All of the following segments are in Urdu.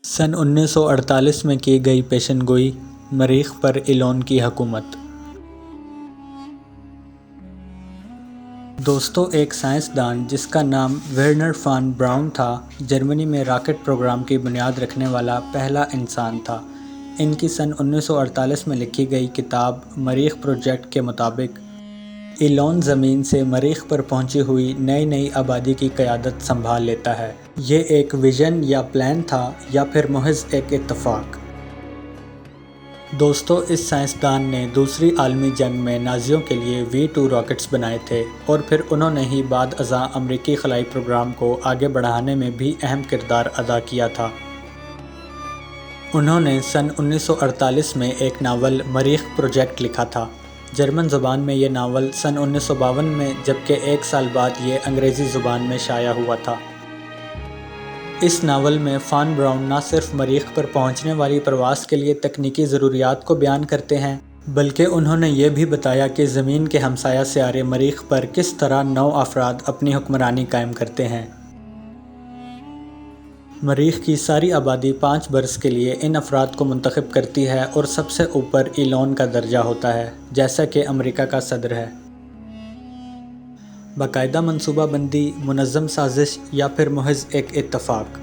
سن 1948 میں کی گئی پیشن گوئی، مریخ پر ایلون کی حکومت۔ دوستو، ایک سائنسدان جس کا نام ورنر فان براؤن تھا، جرمنی میں راکٹ پروگرام کی بنیاد رکھنے والا پہلا انسان تھا۔ ان کی سن 1948 میں لکھی گئی کتاب مریخ پروجیکٹ کے مطابق ایلون زمین سے مریخ پر پہنچی ہوئی نئی آبادی کی قیادت سنبھال لیتا ہے۔ یہ ایک ویژن یا پلان تھا یا پھر محض ایک اتفاق؟ دوستو، اس سائنسدان نے دوسری عالمی جنگ میں نازیوں کے لیے V2 راکٹس بنائے تھے اور پھر انہوں نے ہی بعد ازاں امریکی خلائی پروگرام کو آگے بڑھانے میں بھی اہم کردار ادا کیا تھا۔ انہوں نے سن 1948 میں ایک ناول مریخ پروجیکٹ لکھا تھا۔ جرمن زبان میں یہ ناول سن 1952 میں، جبکہ ایک سال بعد یہ انگریزی زبان میں شائع ہوا تھا۔ اس ناول میں فان براؤن نہ صرف مریخ پر پہنچنے والی پرواز کے لیے تکنیکی ضروریات کو بیان کرتے ہیں، بلکہ انہوں نے یہ بھی بتایا کہ زمین کے ہمسایہ سیارے مریخ پر کس طرح 9 افراد اپنی حکمرانی قائم کرتے ہیں۔ مریخ کی ساری آبادی 5 برس کے لیے ان افراد کو منتخب کرتی ہے اور سب سے اوپر ایلون کا درجہ ہوتا ہے، جیسا کہ امریکہ کا صدر ہے۔ باقاعدہ منصوبہ بندی، منظم سازش یا پھر محض ایک اتفاق؟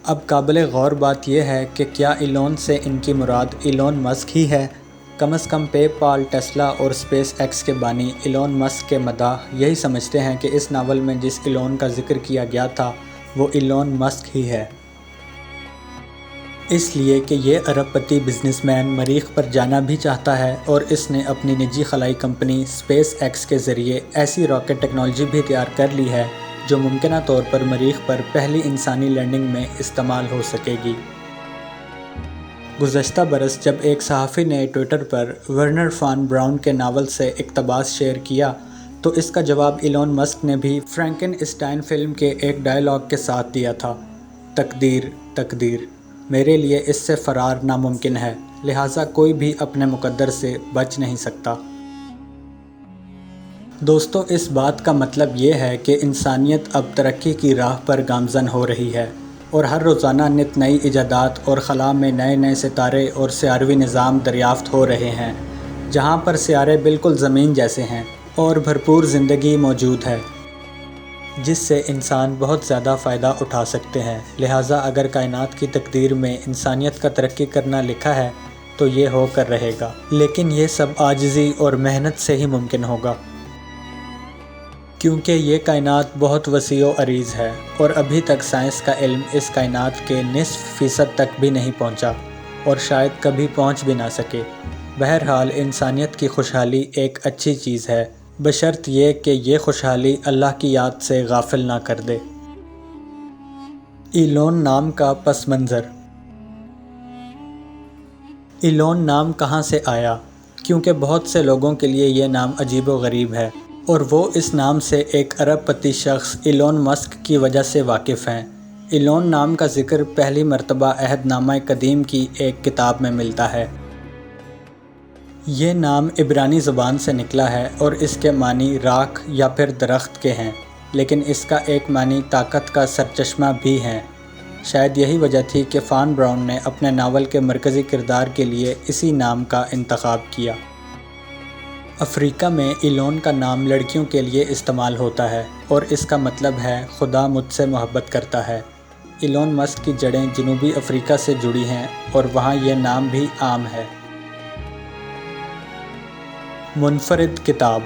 اب قابل غور بات یہ ہے کہ کیا ایلون سے ان کی مراد ایلون مسک ہی ہے؟ کم از کم پے پال، ٹیسلا اور اسپیس ایکس کے بانی ایلون مسک کے مداح یہی سمجھتے ہیں کہ اس ناول میں جس ایلون کا ذکر کیا گیا تھا وہ ایلون مسک ہی ہے۔ اس لیے کہ یہ ارب پتی بزنس مین مریخ پر جانا بھی چاہتا ہے اور اس نے اپنی نجی خلائی کمپنی اسپیس ایکس کے ذریعے ایسی راکٹ ٹیکنالوجی بھی تیار کر لی ہے جو ممکنہ طور پر مریخ پر پہلی انسانی لینڈنگ میں استعمال ہو سکے گی۔ گزشتہ برس جب ایک صحافی نے ٹویٹر پر ورنر فان براؤن کے ناول سے اقتباس شیئر کیا تو اس کا جواب ایلون مسک نے بھی فرینکن اسٹائن فلم کے ایک ڈائیلاگ کے ساتھ دیا تھا: تقدیر، تقدیر، میرے لیے اس سے فرار ناممکن ہے، لہٰذا کوئی بھی اپنے مقدر سے بچ نہیں سکتا۔ دوستو، اس بات کا مطلب یہ ہے کہ انسانیت اب ترقی کی راہ پر گامزن ہو رہی ہے اور ہر روزانہ نت نئی ایجادات اور خلا میں نئے ستارے اور سیاروی نظام دریافت ہو رہے ہیں، جہاں پر سیارے بالکل زمین جیسے ہیں اور بھرپور زندگی موجود ہے، جس سے انسان بہت زیادہ فائدہ اٹھا سکتے ہیں۔ لہٰذا اگر کائنات کی تقدیر میں انسانیت کا ترقی کرنا لکھا ہے تو یہ ہو کر رہے گا، لیکن یہ سب عاجزی اور محنت سے ہی ممکن ہوگا، کیونکہ یہ کائنات بہت وسیع و عریض ہے اور ابھی تک سائنس کا علم اس کائنات کے نصف فیصد تک بھی نہیں پہنچا اور شاید کبھی پہنچ بھی نہ سکے۔ بہرحال انسانیت کی خوشحالی ایک اچھی چیز ہے، بشرط یہ کہ یہ خوشحالی اللہ کی یاد سے غافل نہ کر دے۔ ایلون نام کا پس منظر۔ ایلون نام کہاں سے آیا؟ کیونکہ بہت سے لوگوں کے لیے یہ نام عجیب و غریب ہے اور وہ اس نام سے ایک ارب پتی شخص ایلون مسک کی وجہ سے واقف ہیں۔ ایلون نام کا ذکر پہلی مرتبہ عہد نامہ قدیم کی ایک کتاب میں ملتا ہے۔ یہ نام عبرانی زبان سے نکلا ہے اور اس کے معنی راکھ یا پھر درخت کے ہیں، لیکن اس کا ایک معنی طاقت کا سرچشمہ بھی ہے۔ شاید یہی وجہ تھی کہ فان براؤن نے اپنے ناول کے مرکزی کردار کے لیے اسی نام کا انتخاب کیا۔ افریقہ میں ایلون کا نام لڑکیوں کے لیے استعمال ہوتا ہے اور اس کا مطلب ہے خدا مجھ سے محبت کرتا ہے۔ ایلون مسک کی جڑیں جنوبی افریقہ سے جڑی ہیں اور وہاں یہ نام بھی عام ہے۔ منفرد کتاب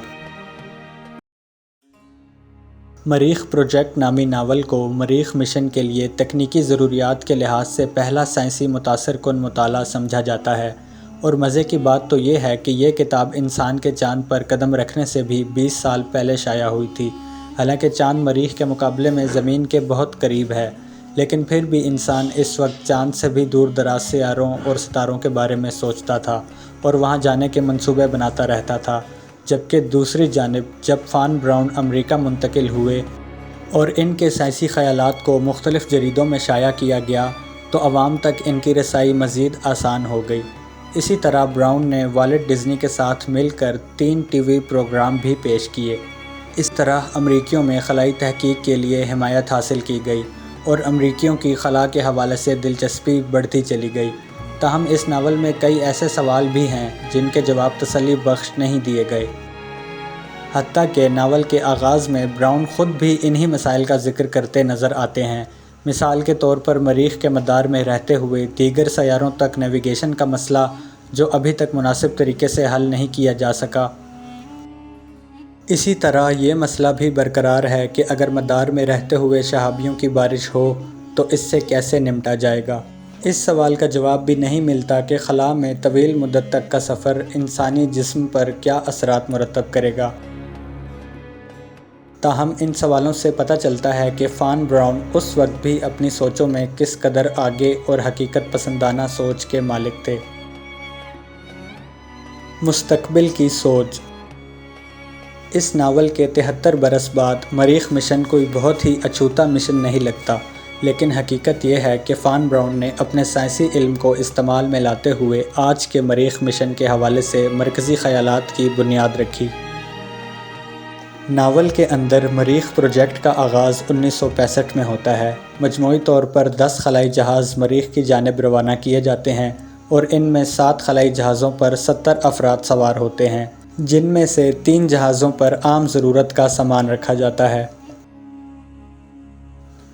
مریخ پروجیکٹ نامی ناول کو مریخ مشن کے لیے تکنیکی ضروریات کے لحاظ سے پہلا سائنسی متاثر کن مطالعہ سمجھا جاتا ہے، اور مزے کی بات تو یہ ہے کہ یہ کتاب انسان کے چاند پر قدم رکھنے سے بھی 20 سال پہلے شائع ہوئی تھی۔ حالانکہ چاند مریخ کے مقابلے میں زمین کے بہت قریب ہے، لیکن پھر بھی انسان اس وقت چاند سے بھی دور دراز سیاروں اور ستاروں کے بارے میں سوچتا تھا اور وہاں جانے کے منصوبے بناتا رہتا تھا۔ جبکہ دوسری جانب جب فان براؤن امریکہ منتقل ہوئے اور ان کے سائنسی خیالات کو مختلف جریدوں میں شائع کیا گیا تو عوام تک ان کی رسائی مزید آسان ہو گئی۔ اسی طرح براؤن نے والٹ ڈزنی کے ساتھ مل کر 3 ٹی وی پروگرام بھی پیش کیے۔ اس طرح امریکیوں میں خلائی تحقیق کے لیے حمایت حاصل کی گئی اور امریکیوں کی خلا کے حوالے سے دلچسپی بڑھتی چلی گئی۔ تاہم اس ناول میں کئی ایسے سوال بھی ہیں جن کے جواب تسلی بخش نہیں دیے گئے۔ حتیٰ کہ ناول کے آغاز میں براؤن خود بھی انہی مسائل کا ذکر کرتے نظر آتے ہیں۔ مثال کے طور پر مریخ کے مدار میں رہتے ہوئے دیگر سیاروں تک نیویگیشن کا مسئلہ جو ابھی تک مناسب طریقے سے حل نہیں کیا جا سکا۔ اسی طرح یہ مسئلہ بھی برقرار ہے کہ اگر مدار میں رہتے ہوئے شہابیوں کی بارش ہو تو اس سے کیسے نمٹا جائے گا۔ اس سوال کا جواب بھی نہیں ملتا کہ خلا میں طویل مدت تک کا سفر انسانی جسم پر کیا اثرات مرتب کرے گا۔ تاہم ان سوالوں سے پتہ چلتا ہے کہ فان براؤن اس وقت بھی اپنی سوچوں میں کس قدر آگے اور حقیقت پسندانہ سوچ کے مالک تھے۔ مستقبل کی سوچ۔ اس ناول کے 73 برس بعد مریخ مشن کوئی بہت ہی اچھوتا مشن نہیں لگتا، لیکن حقیقت یہ ہے کہ فان براؤن نے اپنے سائنسی علم کو استعمال میں لاتے ہوئے آج کے مریخ مشن کے حوالے سے مرکزی خیالات کی بنیاد رکھی۔ ناول کے اندر مریخ پروجیکٹ کا آغاز 1965 میں ہوتا ہے۔ مجموعی طور پر 10 خلائی جہاز مریخ کی جانب روانہ کیے جاتے ہیں اور ان میں 7 خلائی جہازوں پر 70 افراد سوار ہوتے ہیں، جن میں سے 3 جہازوں پر عام ضرورت کا سامان رکھا جاتا ہے۔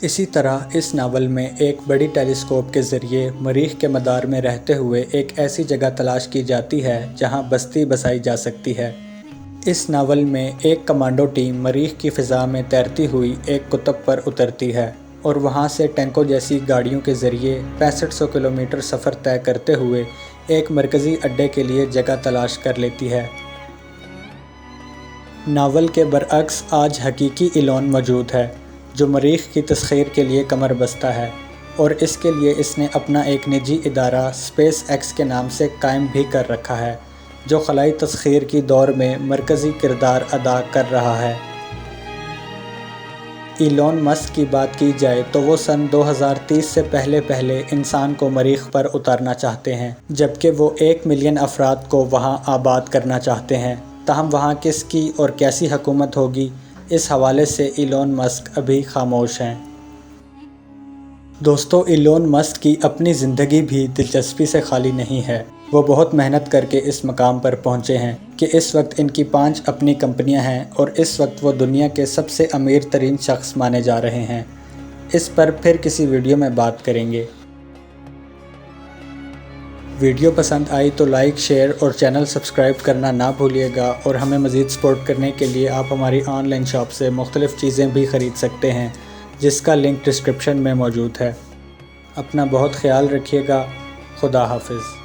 اسی طرح اس ناول میں ایک بڑی ٹیلیسکوپ کے ذریعے مریخ کے مدار میں رہتے ہوئے ایک ایسی جگہ تلاش کی جاتی ہے جہاں بستی بسائی جا سکتی ہے۔ اس ناول میں ایک کمانڈو ٹیم مریخ کی فضا میں تیرتی ہوئی ایک قطب پر اترتی ہے اور وہاں سے ٹینکوں جیسی گاڑیوں کے ذریعے 6500 کلومیٹر سفر طے کرتے ہوئے ایک مرکزی اڈے کے لیے جگہ تلاش کر لیتی ہے۔ ناول کے برعکس آج حقیقی ایلون موجود ہے جو مریخ کی تسخیر کے لیے کمر بستہ ہے، اور اس کے لیے اس نے اپنا ایک نجی ادارہ اسپیس ایکس کے نام سے قائم بھی کر رکھا ہے، جو خلائی تسخیر کی دور میں مرکزی کردار ادا کر رہا ہے۔ ایلون مسک کی بات کی جائے تو وہ سن 2030 سے پہلے انسان کو مریخ پر اتارنا چاہتے ہیں، جبکہ وہ 1 ملین افراد کو وہاں آباد کرنا چاہتے ہیں۔ تاہم وہاں کس کی اور کیسی حکومت ہوگی، اس حوالے سے ایلون مسک ابھی خاموش ہیں۔ دوستو، ایلون مسک کی اپنی زندگی بھی دلچسپی سے خالی نہیں ہے۔ وہ بہت محنت کر کے اس مقام پر پہنچے ہیں کہ اس وقت ان کی 5 اپنی کمپنیاں ہیں اور اس وقت وہ دنیا کے سب سے امیر ترین شخص مانے جا رہے ہیں۔ اس پر پھر کسی ویڈیو میں بات کریں گے۔ ویڈیو پسند آئی تو لائک، شیئر اور چینل سبسکرائب کرنا نہ بھولیے گا، اور ہمیں مزید سپورٹ کرنے کے لیے آپ ہماری آن لائن شاپ سے مختلف چیزیں بھی خرید سکتے ہیں، جس کا لنک ڈسکرپشن میں موجود ہے۔ اپنا بہت خیال رکھیے گا۔ خدا حافظ۔